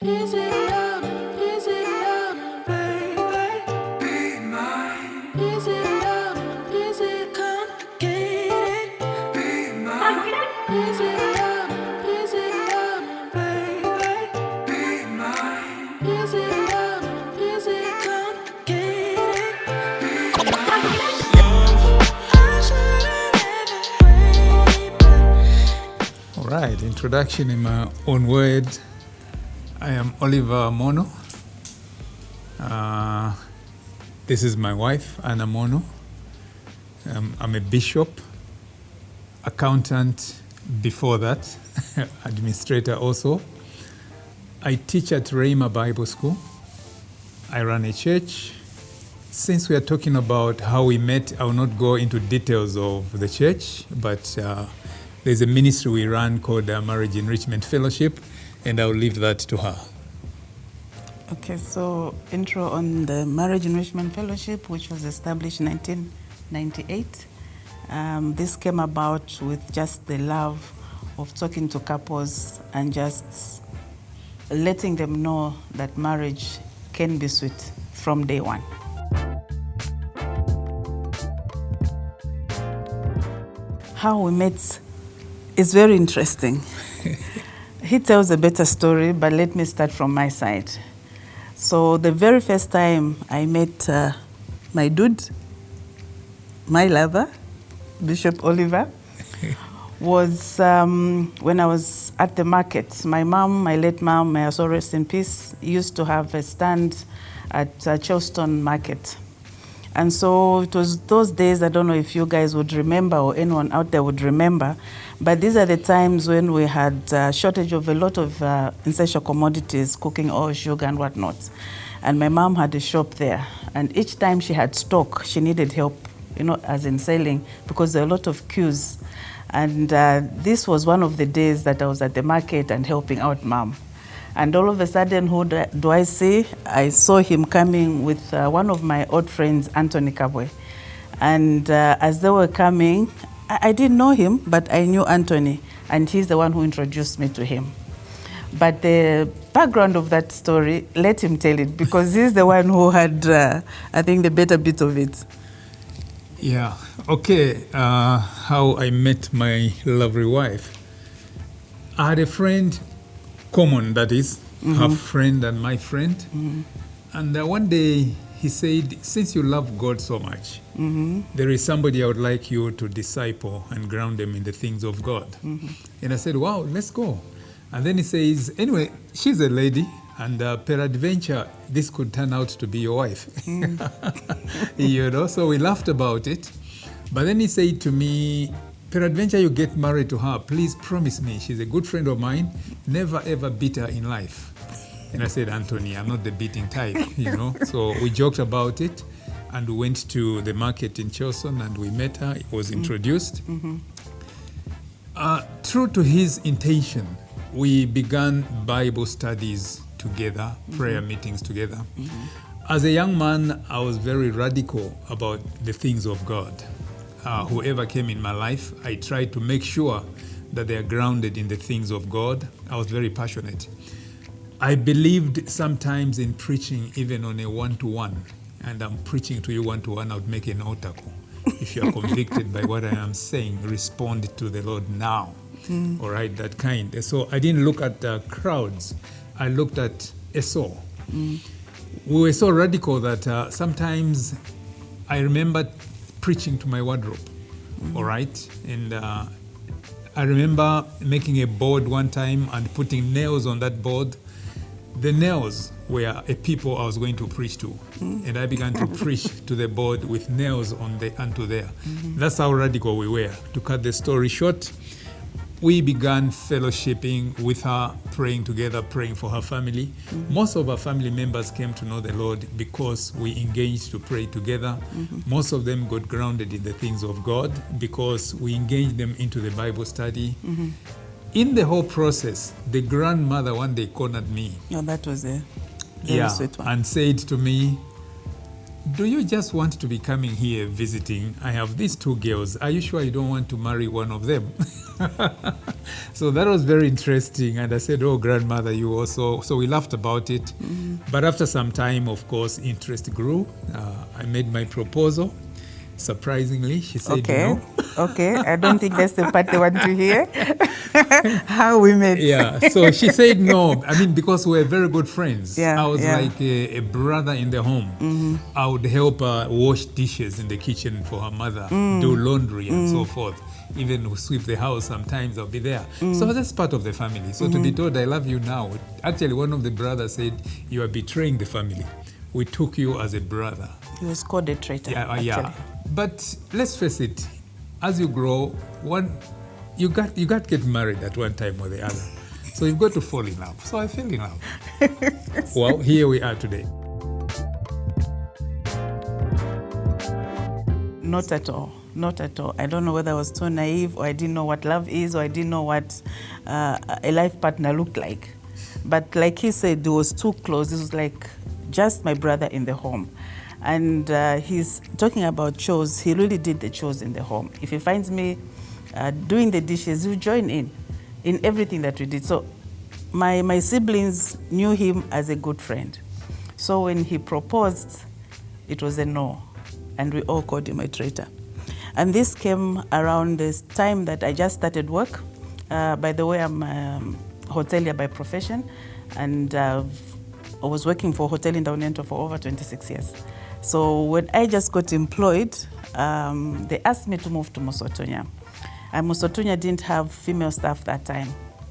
Is it love? Is it love? Baby, be mine. Is it love? Is it complicated? Be mine. Is it love? Is it love? Baby, be mine. Is it love? Is it complicated? Be mine. I should've never waited. All right, introduction in my own words. I am Oliver Moono. This is my wife, Anna Moono. I'm a bishop, accountant before that, administrator also. I teach at Rhema Bible School. I run a church. Since we are talking about how we met, I will not go into details of the church, but there's a ministry we run called Marriage Enrichment Fellowship, and I'll leave that to her. Okay, so intro on the Marriage Enrichment Fellowship, which was established in 1998. This came about with just the love of talking to couples and just letting them know that marriage can be sweet from day one. How we met is very interesting. He tells a better story, but let me start from my side. So the very first time I met my dude, my lover, Bishop Oliver, was when I was at the market. My mom, my late mom, may also rest in peace, used to have a stand at Charleston Market. And so it was those days, I don't know if you guys would remember or anyone out there would remember, but these are the times when we had a shortage of a lot of essential commodities, cooking oil, sugar, and whatnot. And my mom had a shop there. And each time she had stock, she needed help, as in selling, because there were a lot of queues. And this was one of the days that I was at the market and helping out mom. And all of a sudden, who do I see? I saw him coming with one of my old friends, Anthony Kabwe. And as they were coming, I didn't know him, but I knew Anthony, and he's the one who introduced me to him. But the background of that story, let him tell it, because he's the one who had, I think, the better bit of it. Yeah, okay, how I met my lovely wife. I had a friend, common that is, her friend and my friend. And one day he said, since you love God so much, there is somebody I would like you to disciple and ground them in the things of God. And I said, wow, let's go. And then he says, anyway, she's a lady, and peradventure, this could turn out to be your wife. So we laughed about it. But then he said to me, peradventure you get married to her, please promise me, she's a good friend of mine, never ever beat her in life. And I said, Anthony, I'm not the beating type, So we joked about it, and we went to the market in Charleston, and we met her. It was introduced. True to his intention, we began Bible studies together, prayer meetings together. As a young man, I was very radical about the things of God. Whoever came in my life, I tried to make sure that they are grounded in the things of God. I was very passionate. I believed sometimes in preaching even on a one-to-one, and I'm preaching to you one-to-one, I would make an altar call. If you are convicted by what I am saying, respond to the Lord now. All right, that kind. And so I didn't look at crowds. I looked at a soul. We were so radical that sometimes I remember preaching to my wardrobe. All right, and I remember making a board one time and putting nails on that board. The nails were a people I was going to preach to, and I began to preach to the board with nails onto there. That's how radical we were. To cut the story short, we began fellowshipping with her, praying together, praying for her family. Most of our family members came to know the Lord because we engaged to pray together. Most of them got grounded in the things of God because we engaged them into the Bible study. In the whole process, the grandmother one day cornered me. Oh, that was a very sweet one. And said to me, do you just want to be coming here visiting? I have these two girls. Are you sure you don't want to marry one of them? So that was very interesting. And I said, oh, grandmother, you also. So we laughed about it. But after some time, of course, interest grew. I made my proposal. Surprisingly, she said no. Okay, I don't think that's the part they want to hear. How we met. Yeah, so she said no. I mean, because we're very good friends. Yeah, I was yeah. like a brother in the home. I would help her wash dishes in the kitchen for her mother, do laundry and so forth. Even sweep the house sometimes, I'll be there. So that's part of the family. So to be told, I love you now. Actually, one of the brothers said, you are betraying the family. We took you as a brother. He was called a traitor. Yeah. But let's face it, as you grow, you got to get married at one time or the other. So you've got to fall in love. So I fell in love. Well, here we are today. Not at all. Not at all. I don't know whether I was too naive, or I didn't know what love is, or I didn't know what a life partner looked like. But like he said, it was too close. This was like just my brother in the home. And he's talking about chores. He really did the chores in the home. If he finds me doing the dishes, he'll join in everything that we did. So my siblings knew him as a good friend. So when he proposed, it was a no. And we all called him a traitor. And this came around this time that I just started work. By the way, I'm a hotelier by profession. And I was working for a hotel in Downento for over 26 years. So when I just got employed, they asked me to move to Musotunya. And Musotunya didn't have female staff that time.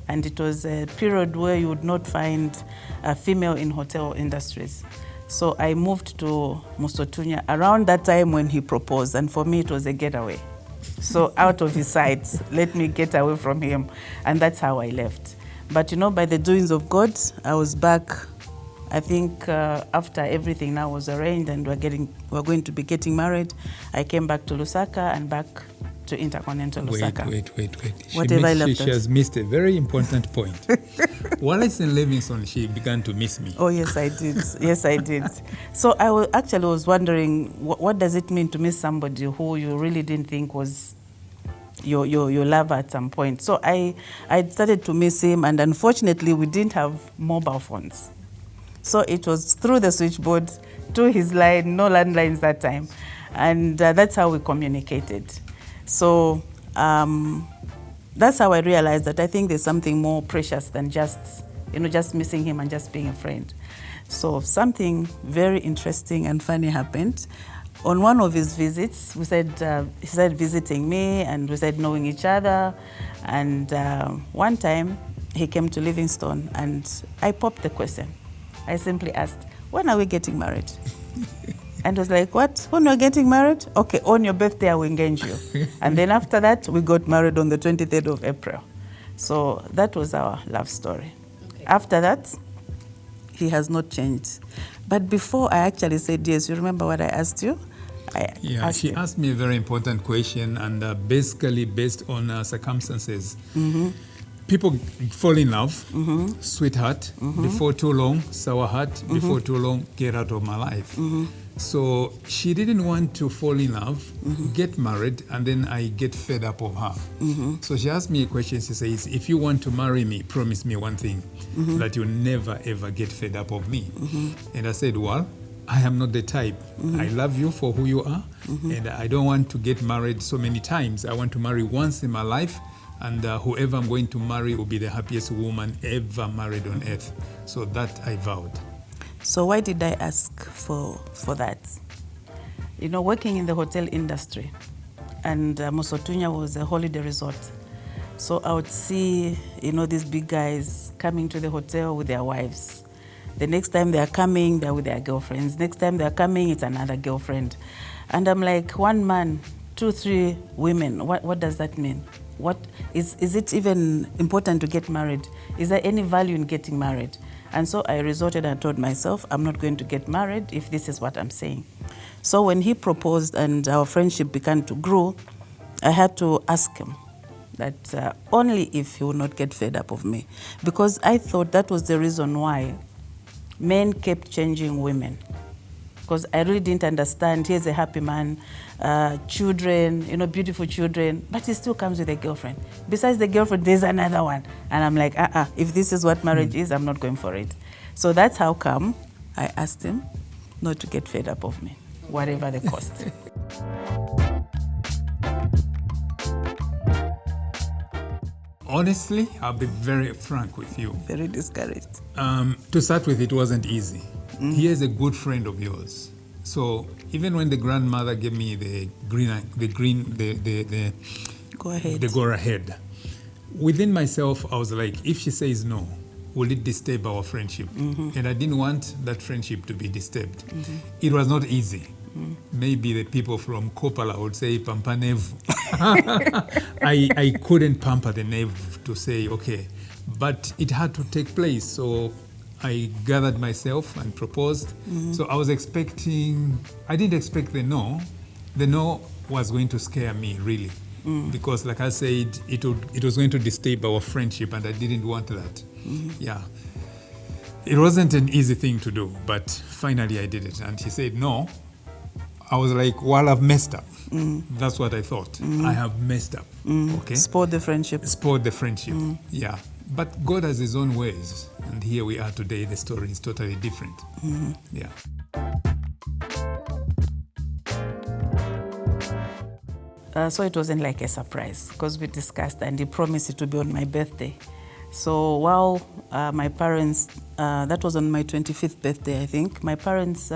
And it was a period where you would not find a female in hotel industries. So I moved to Musotunya around that time when he proposed. And for me, it was a getaway. So out of his sight, let me get away from him. And that's how I left. But by the doings of God, I was back. I think after everything now was arranged and we're going to be getting married, I came back to Lusaka and back to Intercontinental Lusaka. Wait. She has missed a very important point. While it's in Livingston, she began to miss me. Oh, yes, I did. Yes, I did. So I was wondering, what does it mean to miss somebody who you really didn't think was your lover at some point? So I started to miss him, and unfortunately, we didn't have mobile phones. So it was through the switchboard to his line, no landlines that time. And that's how we communicated. So that's how I realized that I think there's something more precious than just missing him and just being a friend. So something very interesting and funny happened. On one of his visits, he started visiting me, and we started knowing each other. And one time, he came to Livingstone, and I popped the question. I simply asked, when are we getting married? And I was like, what? When we're getting married? Okay, on your birthday, I will engage you. And then after that, we got married on the 23rd of April. So that was our love story. Okay. After that, he has not changed. But before I actually said yes, you remember what I asked you? She asked me a very important question, and basically based on circumstances. Mm-hmm. People fall in love, sweetheart, before too long, sour heart, before too long, get out of my life. So she didn't want to fall in love, get married, and then I get fed up of her. So she asked me a question. She says, if you want to marry me, promise me one thing, that you'll never, ever get fed up of me. And I said, well, I am not the type. I love you for who you are, and I don't want to get married so many times. I want to marry once in my life, and whoever I'm going to marry will be the happiest woman ever married on earth. So that I vowed. So why did I ask for that? Working in the hotel industry, and Musotunya was a holiday resort. So I would see, these big guys coming to the hotel with their wives. The next time they are coming, they're with their girlfriends. Next time they're coming, it's another girlfriend. And I'm like, one man, 2, 3 women, what does that mean? What is it even important to get married? Is there any value in getting married? And so I resorted and told myself, I'm not going to get married if this is what I'm saying. So when he proposed and our friendship began to grow, I had to ask him that only if he would not get fed up of me. Because I thought that was the reason why men kept changing women. because I really didn't understand. He's a happy man, children, beautiful children, but he still comes with a girlfriend. Besides the girlfriend, there's another one. And I'm like, if this is what marriage is, I'm not going for it. So that's how come I asked him not to get fed up of me, whatever the cost. Honestly, I'll be very frank with you. Very discouraged. To start with, it wasn't easy. He is a good friend of yours. So even when the grandmother gave me the go ahead, within myself, I was like, if she says no, will it disturb our friendship? And I didn't want that friendship to be disturbed. It was not easy. Maybe the people from Kopala would say pampa nevu. I couldn't pamper the nevu to say okay, but it had to take place. So I gathered myself and proposed. So I didn't expect the no. The no was going to scare me really, because like I said, it was going to disturb our friendship, and I didn't want that. Yeah. It wasn't an easy thing to do, but finally I did it. And he said no. I was like, well, I've messed up. That's what I thought. I have messed up. Okay. Spoiled the friendship. Spoiled the friendship. Yeah. But God has his own ways. And here we are today. The story is totally different. Yeah. So it wasn't like a surprise because we discussed and he promised it to be on my birthday. So while my parents, that was on my 25th birthday, I think, my parents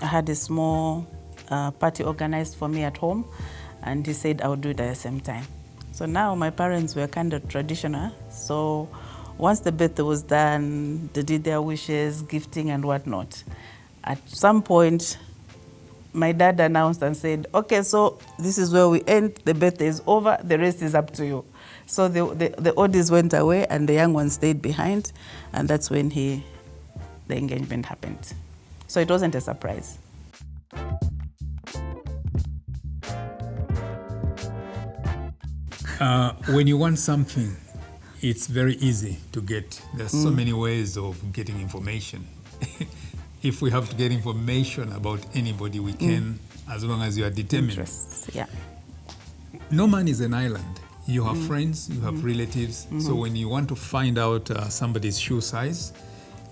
had a small party organized for me at home, and he said I would do it at the same time. So now my parents were kind of traditional. So once the birthday was done, they did their wishes, gifting and whatnot. At some point, my dad announced and said, okay, so this is where we end. The birthday is over. The rest is up to you. So the oldies went away and the young one stayed behind. And that's when the engagement happened. So it wasn't a surprise. When you want something, it's very easy to get. There's so many ways of getting information. If we have to get information about anybody, we can, as long as you are determined. Interests, yeah. No man is an island. You have friends, you have relatives. So when you want to find out somebody's shoe size,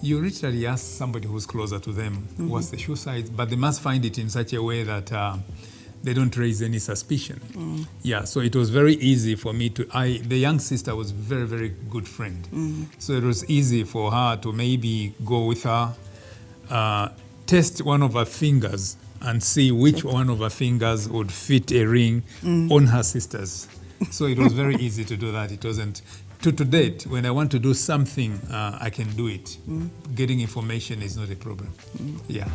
you literally ask somebody who's closer to them what's the shoe size, but they must find it in such a way that they don't raise any suspicion. Yeah, so it was very easy for me the young sister was a very, very good friend. So it was easy for her to maybe go with her, test one of her fingers and see which one of her fingers would fit a ring on her sister's. So it was very easy to do that. It wasn't... To date, when I want to do something, I can do it. Getting information is not a problem. Yeah.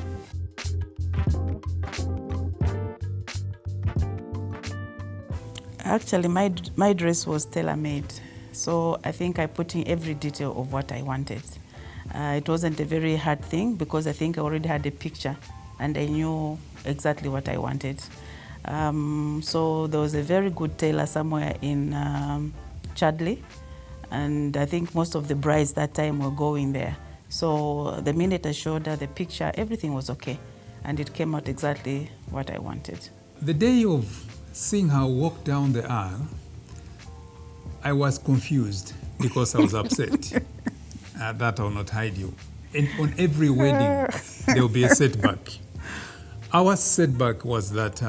Actually, my dress was tailor-made. So I think I put in every detail of what I wanted. It wasn't a very hard thing because I think I already had a picture and I knew exactly what I wanted. So there was a very good tailor somewhere in Chadley. And I think most of the brides that time were going there. So the minute I showed her the picture, everything was okay. And it came out exactly what I wanted. The day of seeing her walk down the aisle, I was confused because I was upset. That I'll not hide you. And on every wedding, there will be a setback. Our setback was that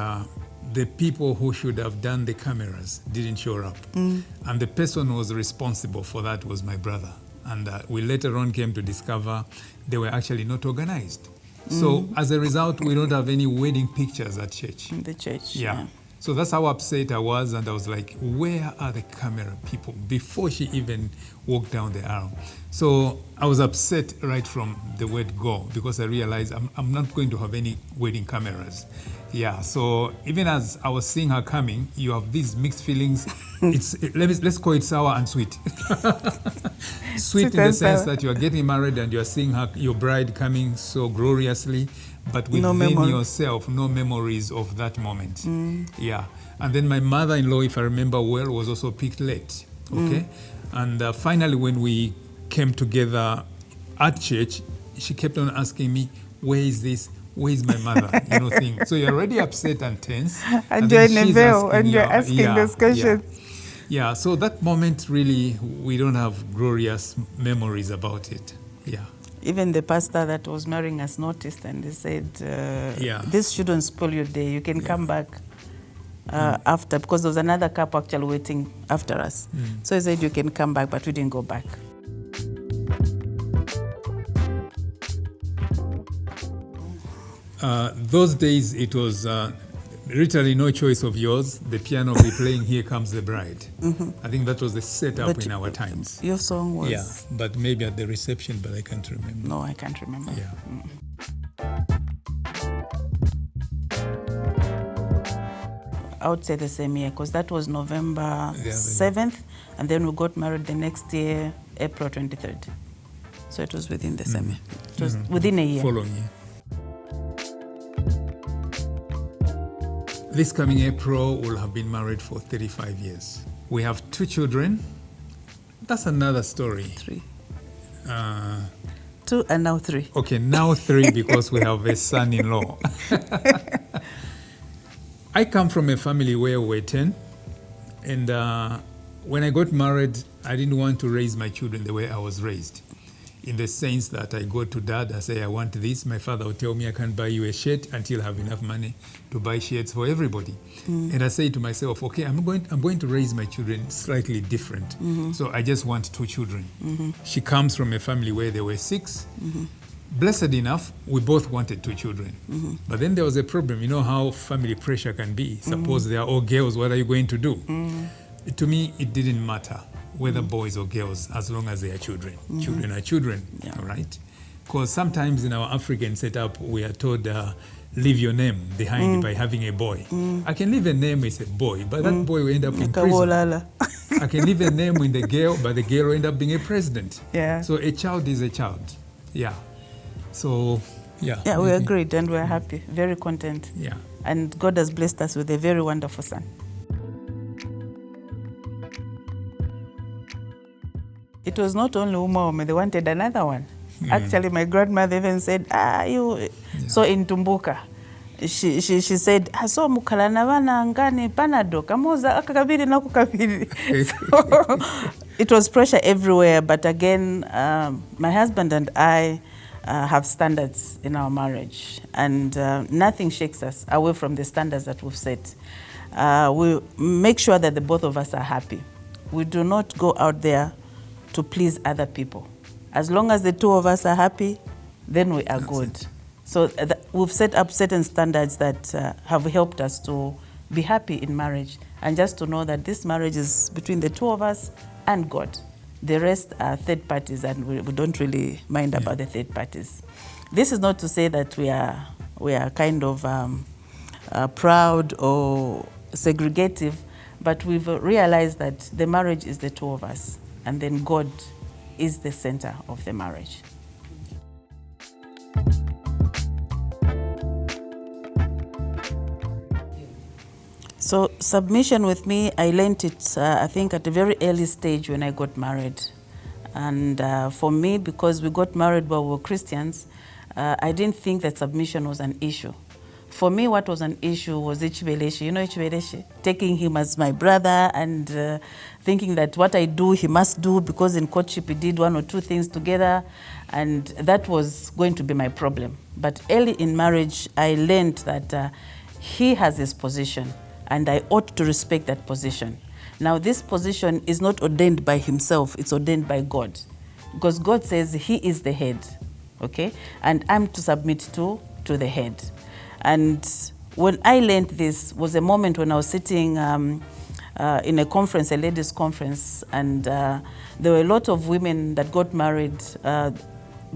the people who should have done the cameras didn't show up. And the person who was responsible for that was my brother. And we later on came to discover they were actually not organized. So as a result, we don't have any wedding pictures at church. In the church, Yeah. So that's how upset I was. And I was like, where are the camera people? Before she even walked down the aisle. So I was upset right from the word go because I realized I'm not going to have any wedding cameras. Yeah, so even as I was seeing her coming, you have these mixed feelings. Let's call it sour and sweet. Sweet in the sense that you are getting married and you are seeing your bride coming so gloriously, but within yourself, no memories of that moment. Yeah, and then my mother-in-law, if I remember well, was also picked late. Okay, and finally when we came together at church, she kept on asking me, where is this? Where is my mother? Thing. So you're already upset and tense. And you're in a she's veil and you're you- asking those questions. Yeah, so that moment really, we don't have glorious memories about it. Yeah. Even the pastor that was marrying us noticed, and he said, this shouldn't spoil your day. You can come back after, because there was another couple actually waiting after us. So he said, you can come back, but we didn't go back. Those days, it was literally no choice of yours. The piano will be playing Here Comes the Bride. I think that was the setup But in our times. Your song was... Yeah, but maybe at the reception, but I can't remember. No, I can't remember. Yeah. I would say the same year, because that was November The other 7th, and then we got married the next year, April 23rd. So it was within the same year. It was within a year. Following year. This coming April, we'll have been married for 35 years. We have 2 children. That's another story. 3. Uh, 2 and now 3. Okay, now 3 because we have a son-in-law. I come from a family where we were 10, and when I got married, I didn't want to raise my children the way I was raised. In the sense that I go to dad, I say, I want this. My father will tell me I can't buy you a shirt until I have enough money to buy shirts for everybody. And I say to myself, okay, I'm going to raise my children slightly different. So I just want 2 children. She comes from a family where there were 6. Blessed enough, we both wanted 2 children. But then there was a problem. You know how family pressure can be. Suppose they are all girls, what are you going to do? To me, it didn't matter whether boys or girls, as long as they are children. Children are children, all right? Because sometimes in our African setup, we are told, leave your name behind by having a boy. I can leave a name as a boy, but that boy will end up in prison. I can leave a name with the girl, but the girl will end up being a president. Yeah. So a child is a child. Yeah. So, yeah. Yeah, we agreed and we're happy, very content. Yeah. And God has blessed us with a very wonderful son. It was not only Umaume, they wanted another one. Actually, my grandmother even said, you... So in Tumbuka, she said, so mukalana wana ngani panado, kamuza akakabiri na kukabiri. So it was pressure everywhere, but again, my husband and I have standards in our marriage, and nothing shakes us away from the standards that we've set. We make sure that the both of us are happy. We do not go out there to please other people. As long as the 2 of us are happy, then we are good. So we've set up certain standards that have helped us to be happy in marriage, and just to know that this marriage is between the 2 of us and God. The rest are third parties, and we don't really mind about the third parties. This is not to say that we are kind of proud or segregative, but we've realized that the marriage is the 2 of us, and then God is the center of the marriage. So submission with me, I learned it, I think, at a very early stage when I got married. And for me, because we got married while we were Christians, I didn't think that submission was an issue. For me, what was an issue was Ichibeleshi. You know Ichibeleshi? Taking him as my brother and thinking that what I do, he must do, because in courtship we did 1 or 2 things together, and that was going to be my problem. But early in marriage, I learned that he has his position, and I ought to respect that position. Now, this position is not ordained by himself, it's ordained by God. Because God says he is the head, okay? And I'm to submit to the head. And when I learned this was a moment when I was sitting in a conference, a ladies' conference, and there were a lot of women that got married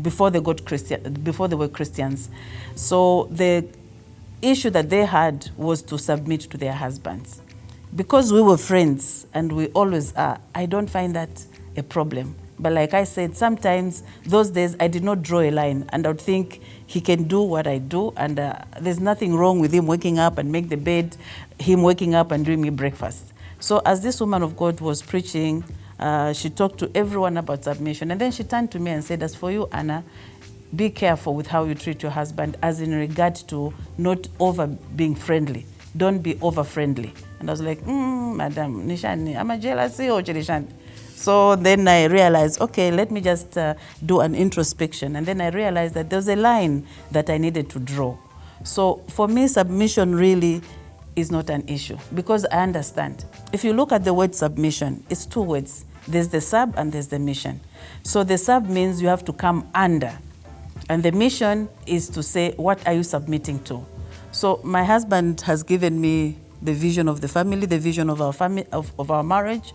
before they were Christians. So the issue that they had was to submit to their husbands. Because we were friends, and we always are, I don't find that a problem. But like I said, sometimes those days I did not draw a line, and I would think he can do what I do, and there's nothing wrong with him waking up and make the bed, him waking up and doing me breakfast. So as this woman of God was preaching, she talked to everyone about submission, and then she turned to me and said, as for you, Anna, be careful with how you treat your husband, as in regard to not over being friendly. Don't be over friendly. And I was like, Madam Nishani, I'm a jealousy or Nishani. So then I realized, okay, let me just do an introspection. And then I realized that there's a line that I needed to draw. So for me, submission really is not an issue, because I understand. If you look at the word submission, it's two words. There's the sub and there's the mission. So the sub means you have to come under. And the mission is to say, what are you submitting to? So my husband has given me the vision of the family, the vision of our family, of our marriage,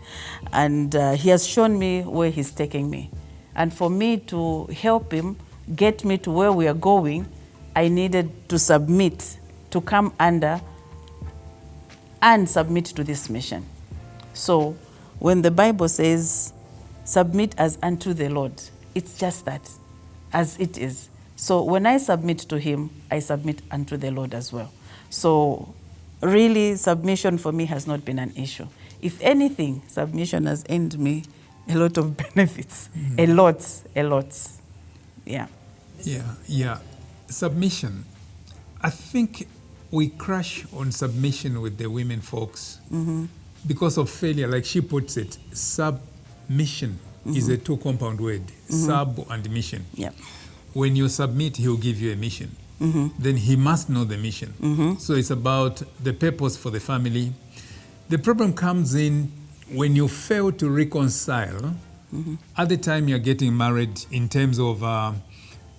and he has shown me where he's taking me. And for me to help him get me to where we are going, I needed to submit, to come under and submit to this mission. So when the Bible says, submit as unto the Lord, it's just that, as it is. So when I submit to him, I submit unto the Lord as well. So really, submission for me has not been an issue. If anything, submission has earned me a lot of benefits. A lot. Yeah. Yeah. Submission. I think we crash on submission with the women folks because of failure. Like she puts it, submission is a two compound word, sub and mission. Yeah. When you submit, he'll give you a mission. Then he must know the mission. So it's about the purpose for the family. The problem comes in when you fail to reconcile at the time you're getting married in terms of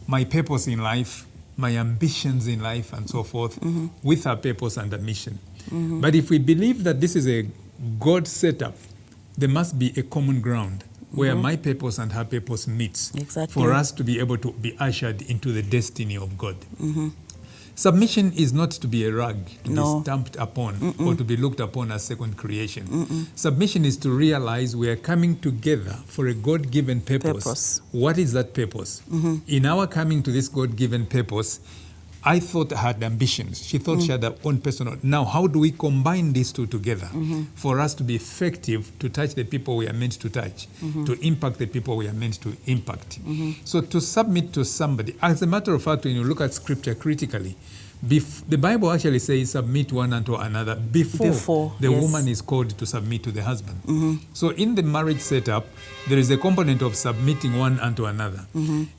my purpose in life, my ambitions in life, and so forth, with our purpose and a mission. But if we believe that this is a God setup, there must be a common ground where my purpose and her purpose meets, for us to be able to be ushered into the destiny of God. Submission is not to be a rag, to be stamped upon, or to be looked upon as second creation. Submission is to realize we are coming together for a God-given purpose. What is that purpose? In our coming to this God-given purpose, I thought I had ambitions. She thought she had her own personal. Now, how do we combine these two together for us to be effective, to touch the people we are meant to touch, to impact the people we are meant to impact? So to submit to somebody, as a matter of fact, when you look at scripture critically, the Bible actually says submit one unto another before the woman is called to submit to the husband. So in the marriage setup, there is a component of submitting one unto another.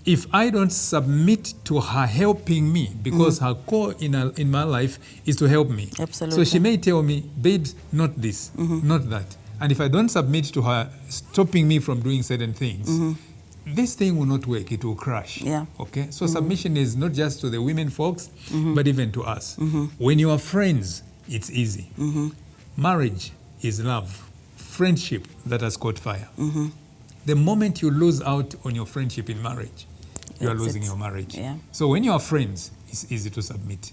If I don't submit to her helping me, because her core in my life is to help me. Absolutely. So she may tell me, babes, not this, not that. And if I don't submit to her stopping me from doing certain things, this thing will not work, it will crash. Yeah. Okay? So submission is not just to the women folks, but even to us. When you are friends, it's easy. Marriage is love. Friendship that has caught fire. The moment you lose out on your friendship in marriage, you are losing your marriage. Yeah. So when you are friends, it's easy to submit.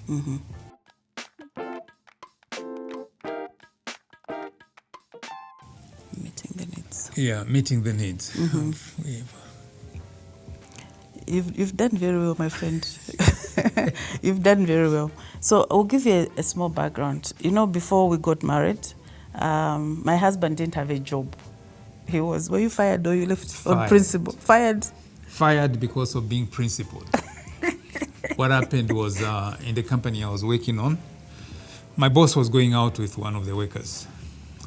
Meeting the needs. Yeah, meeting the needs. You've done very well, my friend. You've done very well. So I'll give you a small background. You know, before we got married, my husband didn't have a job. Were you fired or you left on principle? Fired? Fired because of being principled. What happened was in the company I was working on, my boss was going out with one of the workers,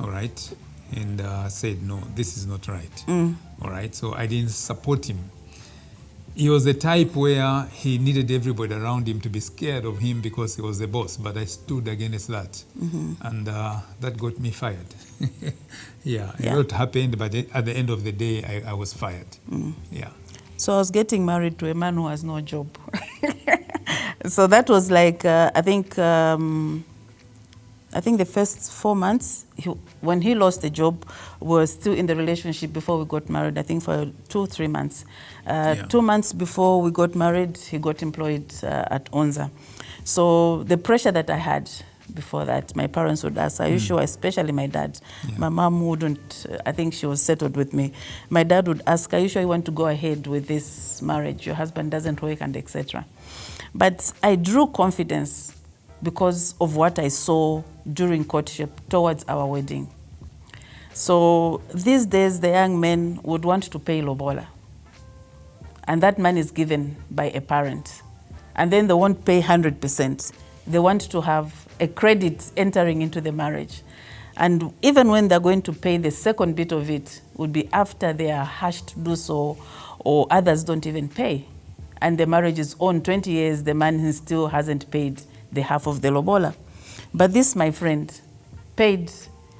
all right? And said, no, this is not right, all right? So I didn't support him. He was the type where he needed everybody around him to be scared of him because he was the boss, but I stood against that. And that got me fired. A lot happened, but at the end of the day, I was fired. Yeah. So I was getting married to a man who has no job. So that was like, I think the first 4 months, when he lost the job, we were still in the relationship before we got married, I think for 2-3 months. 2 months before we got married, he got employed at Onza. So the pressure that I had before that, my parents would ask, are you sure? Especially my dad. Yeah. My mom wouldn't, I think she was settled with me. My dad would ask, are you sure you want to go ahead with this marriage? Your husband doesn't work, and etc. But I drew confidence because of what I saw during courtship towards our wedding. So these days, the young men would want to pay lobola. and that money is given by a parent. And then they won't pay 100%. They want to have a credit entering into the marriage. And even when they're going to pay the second bit of it, would be after they are hashed to do so, or others don't even pay. And the marriage is on 20 years, the man still hasn't paid the half of the lobola. But this, my friend, paid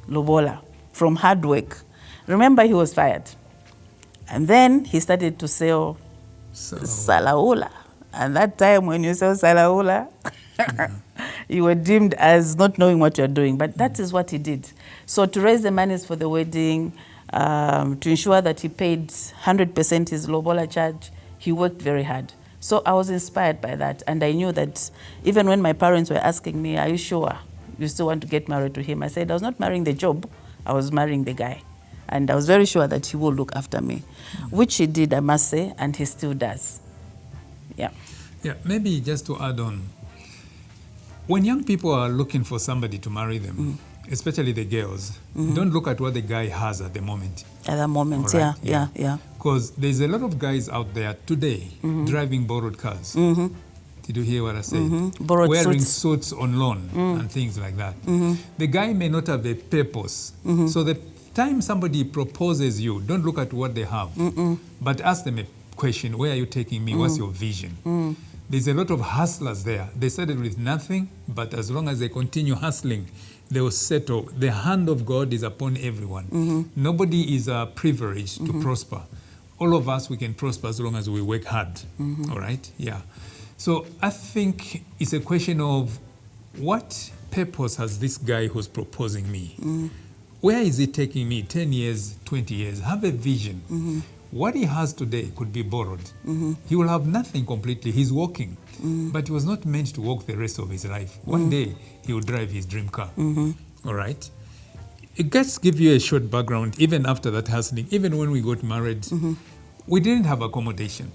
lobola from hard work. Remember, he was fired. And then he started to sell salaula. And that time when you sell salaula, you were deemed as not knowing what you're doing. But that is what he did. So to raise the monies for the wedding, to ensure that he paid 100% his lobola charge, he worked very hard. So I was inspired by that. And I knew that even when my parents were asking me, are you sure you still want to get married to him? I said, I was not marrying the job, I was marrying the guy. And I was very sure that he will look after me, which he did, I must say, and he still does. Yeah. Yeah, maybe just to add on, when young people are looking for somebody to marry them, especially the girls, don't look at what the guy has at the moment. At the moment, All right? yeah. Because there's a lot of guys out there today driving borrowed cars. Did you hear what I said? Borrowed Wearing suits. suits on loan and things like that. The guy may not have a purpose. So the time somebody proposes you, don't look at what they have, but ask them a question, where are you taking me? What's your vision? There's a lot of hustlers there. They started with nothing, but as long as they continue hustling, they will settle. The hand of God is upon everyone. Nobody is privileged to prosper. All of us, we can prosper as long as we work hard. All right? Yeah. So I think it's a question of what purpose has this guy who's proposing me? Where is he taking me? 10 years, 20 years? Have a vision. What he has today could be borrowed. He will have nothing completely. He's walking. But he was not meant to walk the rest of his life. One day, he will drive his dream car. All right? It gets give you a short background, even after that hustling, even when we got married, we didn't have accommodation.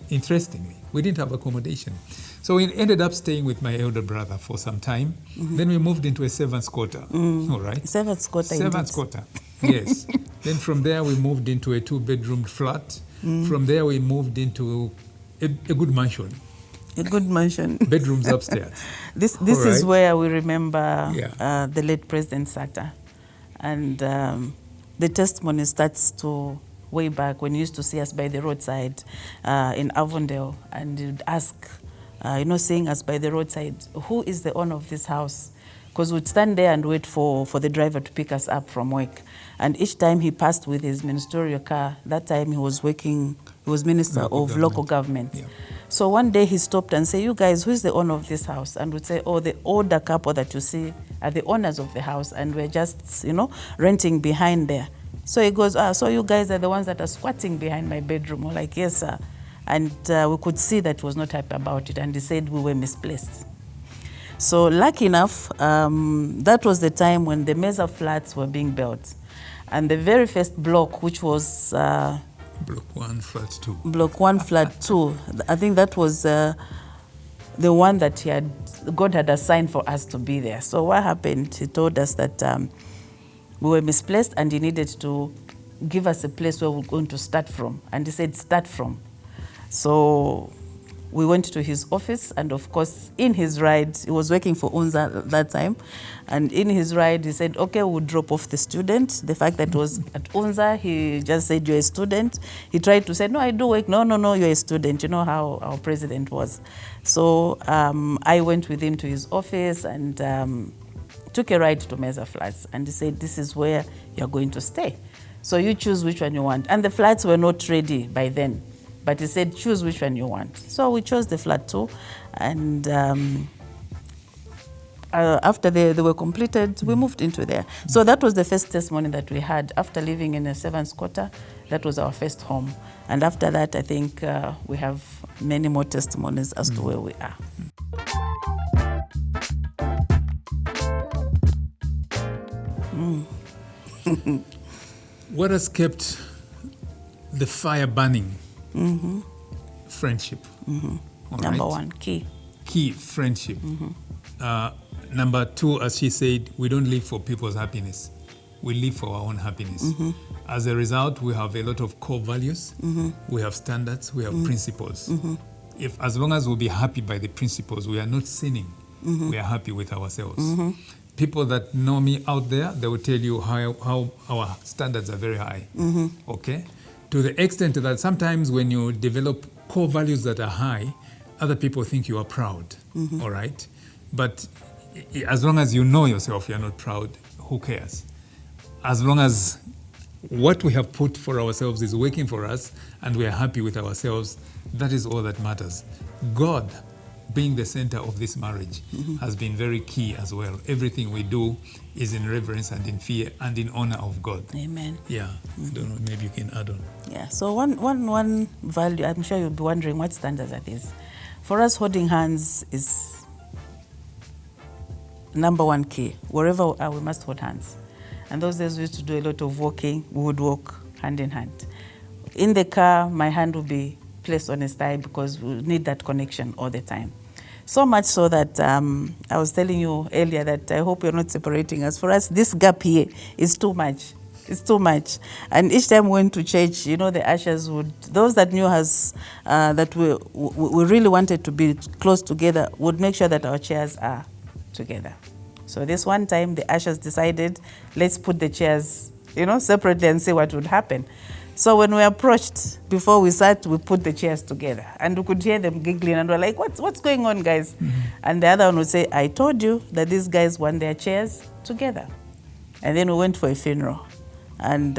Interestingly, we didn't have accommodation. So we ended up staying with my elder brother for some time. Then we moved into a servant's quarter. All right? Servant's quarter. Servant's quarter, yes. Then from there, we moved into a 2-bedroom flat. From there, we moved into a good mansion. A good mansion. Bedrooms upstairs. This All is right. where we remember the late President Sata. And the testimony starts to way back when he used to see us by the roadside in Avondale, and he'd ask, seeing us by the roadside, who is the owner of this house? Because we'd stand there and wait for the driver to pick us up from work. And each time he passed with his ministerial car, that time he was minister of local government. Yeah. So one day he stopped and said, you guys, who is the owner of this house? And we'd say, oh, the older couple that you see are the owners of the house, and we're just, renting behind there. So he goes, so you guys are the ones that are squatting behind my bedroom. We're like, yes, sir. And we could see that he was not happy about it, and he said we were misplaced. So lucky enough, that was the time when the Mesa flats were being built. And the very first block, which was Block 1, flat 2. Block 1, flat 2, I think that was the one that God had assigned for us to be there. So what happened, he told us that we were misplaced and he needed to give us a place where we're going to start from. And he said, start from. So we went to his office, and of course, in his ride, he was working for UNZA at that time, and in his ride, he said, okay, we'll drop off the student. The fact that it was at UNZA, he just said, you're a student. He tried to say, no, I do work. No, you're a student. You know how our president was. So I went with him to his office and took a ride to Mesa Flats, and he said, this is where you're going to stay. So you choose which one you want. And the flats were not ready by then. But he said, choose which one you want. So we chose the flat 2. And after they were completed, we moved into there. So that was the first testimony that we had. After living in a servant's quarter, that was our first home. And after that, I think we have many more testimonies as to where we are. What has kept the fire burning? Friendship. All Number right? 1, Key, friendship. Number 2, as she said, we don't live for people's happiness. we live for our own happiness. As a result, we have a lot of core values, we have standards, we have principles. If as long as we'll be happy by the principles, we are not sinning, we are happy with ourselves. People that know me out there, they will tell you how our standards are very high. Okay? To the extent that sometimes when you develop core values that are high, other people think you are proud. All right? But as long as you know yourself, you're not proud, who cares? As long as what we have put for ourselves is working for us and we are happy with ourselves, that is all that matters. God, being the center of this marriage, has been very key as well. Everything we do is in reverence and in fear and in honor of God. Amen. Yeah, I don't know, maybe you can add on. Yeah, so one value, I'm sure you'll be wondering what standard that is. For us, holding hands is number one key. Wherever we are, we must hold hands. And those days we used to do a lot of walking, we would walk hand in hand. In the car, my hand would be placed on his thigh because we need that connection all the time. So much so that I was telling you earlier that I hope you're not separating us. For us, this gap here is too much. It's too much. And each time we went to church, you know, the ushers would, those that knew us, that we really wanted to be close together, would make sure that our chairs are together. So this one time, the ushers decided, let's put the chairs, you know, separately and see what would happen. So when we approached, before we sat, we put the chairs together. And we could hear them giggling, and we're like, what's going on, guys? And the other one would say, I told you that these guys want their chairs together. And then we went for a funeral. And,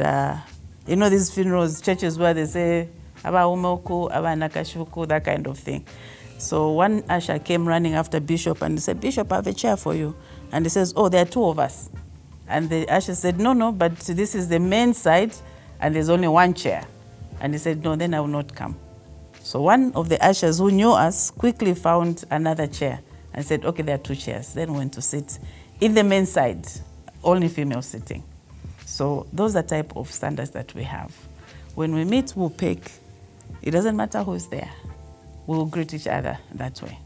you know, these funerals, churches where they say, Aba umoku, aba nakashuku, that kind of thing. So one usher came running after Bishop and he said, Bishop, I have a chair for you. And he says, oh, there are two of us. And the usher said, no, but this is the main side and there's only one chair. And he said, no, then I will not come. So one of the ushers who knew us quickly found another chair and said, okay, there are two chairs. Then went to sit in the main side, only female sitting. So those are type of standards that we have. When we meet, we'll pick. It doesn't matter who's there. We'll greet each other that way.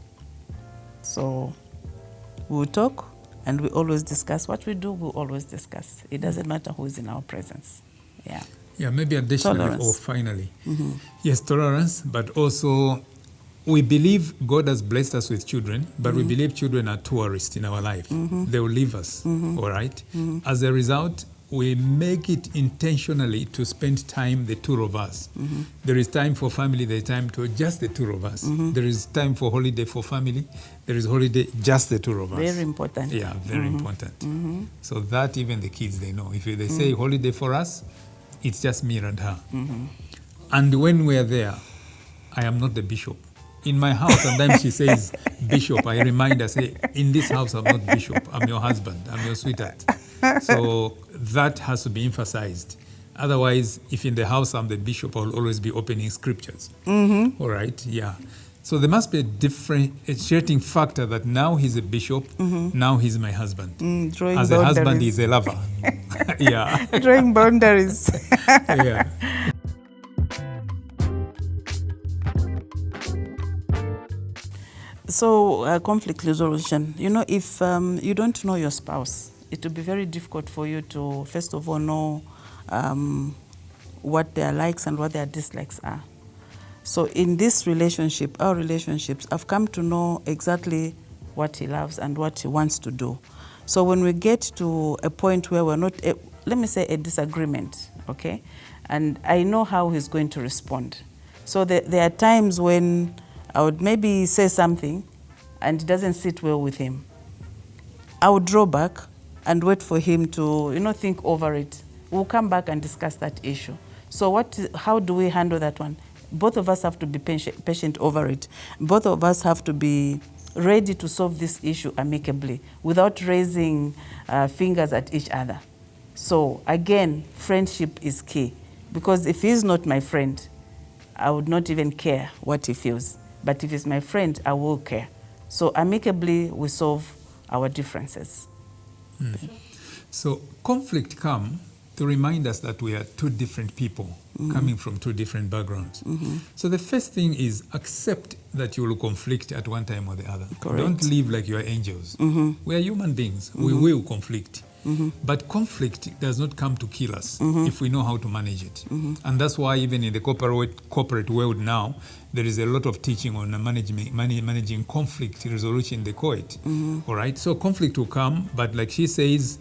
So we'll talk and we always discuss. What we do, we'll always discuss. It doesn't matter who's in our presence. Yeah. Yeah, maybe additionally Tolerance. or finally. Yes, tolerance, but also we believe God has blessed us with children, but we believe children are tourists in our life. They will leave us, all right? As a result, we make it intentionally to spend time, the two of us. There is time for family, there is time to just the two of us. There is time for holiday for family, there is holiday just the two of us. Very important. Yeah, very important. So that even the kids, they know. If they say holiday for us, it's just me and her. And when we're there, I am not the bishop. In my house, sometimes she says, Bishop, I remind her, say, in this house, I'm not bishop, I'm your husband, I'm your sweetheart. So that has to be emphasized. Otherwise, if in the house I'm the bishop, I'll always be opening scriptures. All right, yeah. So there must be a differentiating factor that now he's a bishop, now he's my husband. Drawing As a boundaries. husband, he's a lover. Yeah. Drawing boundaries. Yeah. So conflict resolution, you know, if you don't know your spouse, it will be very difficult for you to, first of all, know what their likes and what their dislikes are. So in this relationship, our relationships, I've come to know exactly what he loves and what he wants to do. So when we get to a point where we're not, let me say a disagreement, okay? And I know how he's going to respond. So there are times when I would maybe say something and it doesn't sit well with him. I would draw back and wait for him to, you know, think over it. We'll come back and discuss that issue. So how do we handle that one? Both of us have to be patient over it. Both of us have to be ready to solve this issue amicably without raising fingers at each other. So again, friendship is key, because if he's not my friend, I would not even care what he feels. But if he's my friend, I will care. So amicably, we solve our differences. So conflict comes to remind us that we are two different people coming from two different backgrounds. So the first thing is accept that you will conflict at one time or the other. Correct. Don't live like you are angels. We are human beings. We will conflict. But conflict does not come to kill us if we know how to manage it. And that's why even in the corporate world now, there is a lot of teaching on managing conflict resolution in the court. All right, so conflict will come, but like she says,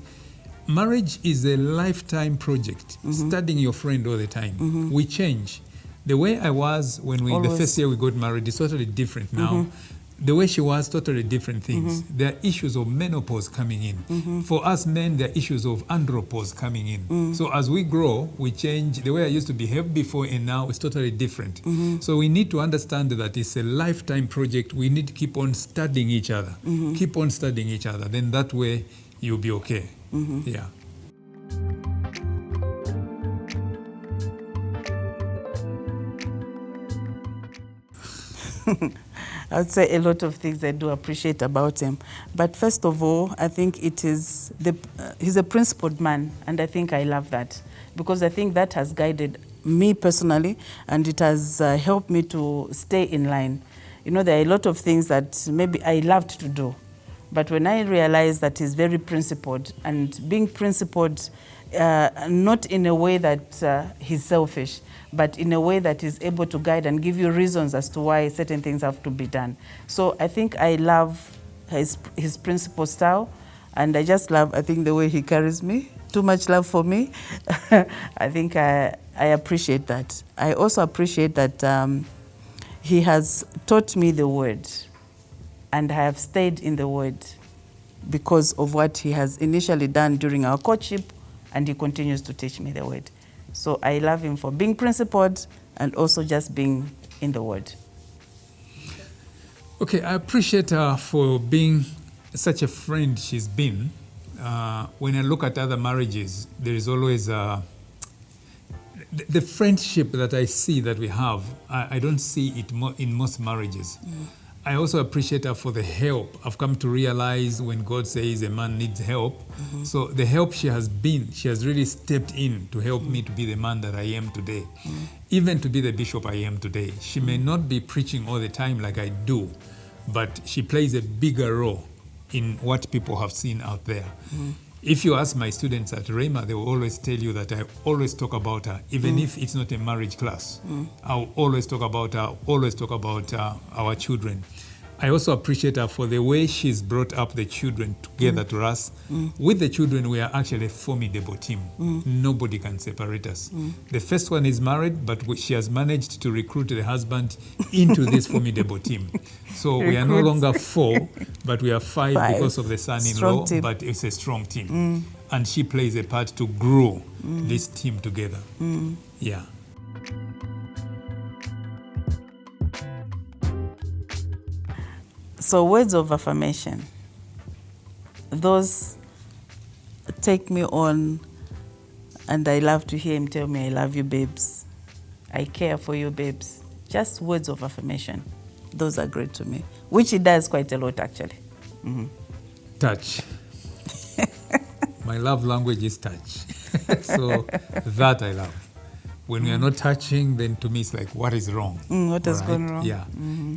marriage is a lifetime project. Studying your friend all the time. We change. The way I was when the first year we got married is totally different now. The way she was, totally different things. There are issues of menopause coming in. For us men, there are issues of andropause coming in. So as we grow, we change. The way I used to behave before and now is totally different. So we need to understand that it's a lifetime project. We need to keep on studying each other. Keep on studying each other. Then that way you'll be okay. Yeah. I'd say a lot of things I do appreciate about him. But first of all, I think it is he's a principled man, and I think I love that, because I think that has guided me personally, and it has helped me to stay in line. You know, there are a lot of things that maybe I loved to do, but when I realized that he's very principled, and being principled not in a way that he's selfish, but in a way that is able to guide and give you reasons as to why certain things have to be done. So I think I love his principle style, and I just love, I think, the way he carries me. Too much love for me. I think I appreciate that. I also appreciate that he has taught me the word, and I have stayed in the word because of what he has initially done during our courtship, and he continues to teach me the word. So I love him for being principled and also just being in the word. Okay, I appreciate her for being such a friend she's been. When I look at other marriages, there is always the friendship that I see that we have. I don't see it in most marriages. I also appreciate her for the help. I've come to realize when God says a man needs help. So the help she has really stepped in to help me to be the man that I am today. Even to be the bishop I am today. She may not be preaching all the time like I do, but she plays a bigger role in what people have seen out there. If you ask my students at Rhema, they will always tell you that I always talk about her, even if it's not a marriage class. I'll always talk about her, always talk about our children. I also appreciate her for the way she's brought up the children together to us. With the children, we are actually a formidable team. Nobody can separate us. The first one is married, but she has managed to recruit the husband into this formidable team. So we are no longer 4, but we are 5 because of the son-in-law, but it's a strong team. And she plays a part to grow this team together. Yeah. So words of affirmation, those take me on, and I love to hear him tell me, I love you, babes. I care for you, babes. Just words of affirmation. Those are great to me, which he does quite a lot, actually. Touch. My love language is touch. So that I love. When we are not touching, then to me it's like, what is wrong? What has gone wrong? Yeah.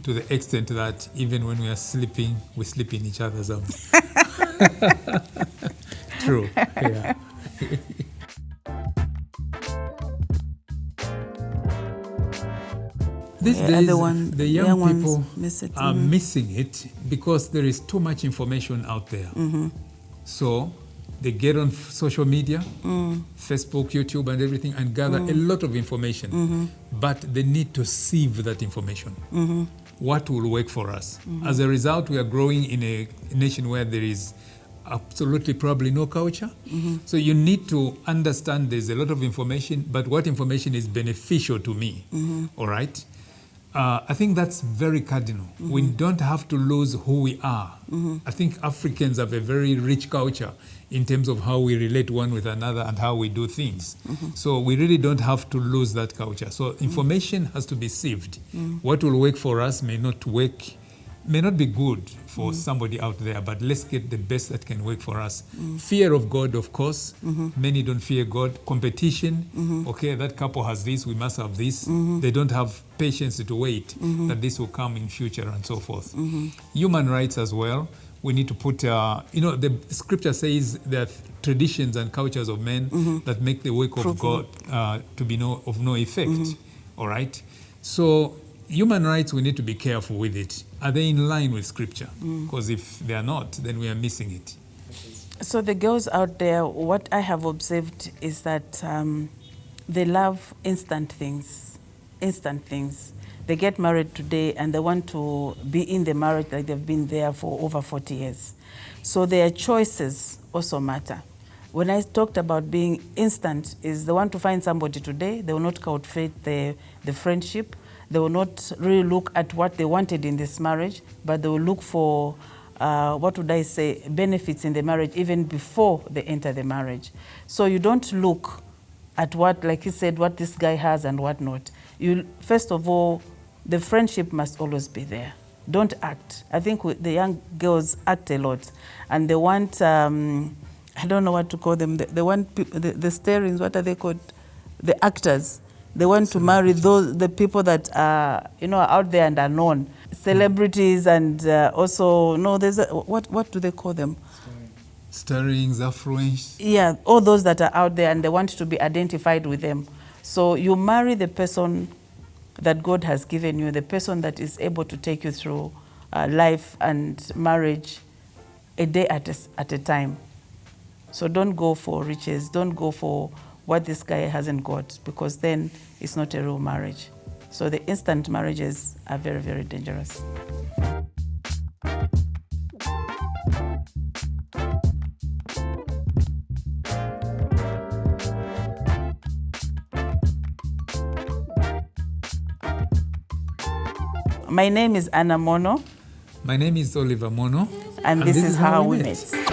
To the extent that even when we are sleeping, we sleep in each other's arms. True. Yeah. These days, the young people are missing it because there is too much information out there. So they get on social media, Facebook, YouTube, and everything, and gather a lot of information. But they need to sieve that information. What will work for us? As a result, we are growing in a nation where there is absolutely probably no culture. So you need to understand there's a lot of information, but what information is beneficial to me, all right? I think that's very cardinal. We don't have to lose who we are. I think Africans have a very rich culture in terms of how we relate one with another and how we do things. So we really don't have to lose that culture. So information has to be sieved. What will work for us may not be good for somebody out there, but let's get the best that can work for us. Fear of God, of course. Many don't fear God. Competition. Okay, that couple has this, we must have this. They don't have patience to wait that this will come in future and so forth. Human rights as well. we need to put, the scripture says that traditions and cultures of men that make the work of God to be of no effect. All right? So human rights, we need to be careful with it. Are they in line with scripture? Because if they are not, then we are missing it. So the girls out there, what I have observed is that they love instant things. They get married today and they want to be in the marriage like they've been there for over 40 years. So their choices also matter. When I talked about being instant, is they want to find somebody today, they will not cultivate the friendship, they will not really look at what they wanted in this marriage, but they will look for benefits in the marriage even before they enter the marriage. So you don't look at what, like he said, what this guy has and what not. First of all, the friendship must always be there. Don't act. I think the young girls act a lot, and they want, I don't know what to call them, they want the starings, what are they called? The actors. They want to marry the people that are, out there and are known. Celebrities and also, what do they call them? Stirrings, affluence. Yeah, all those that are out there and they want to be identified with them. So you marry the person that God has given you, the person that is able to take you through life and marriage a day at a time. So don't go for riches, don't go for what this guy hasn't got, because then it's not a real marriage. So the instant marriages are very, very dangerous. My name is Anna Mono. My name is Oliver Mono. And this is how we met.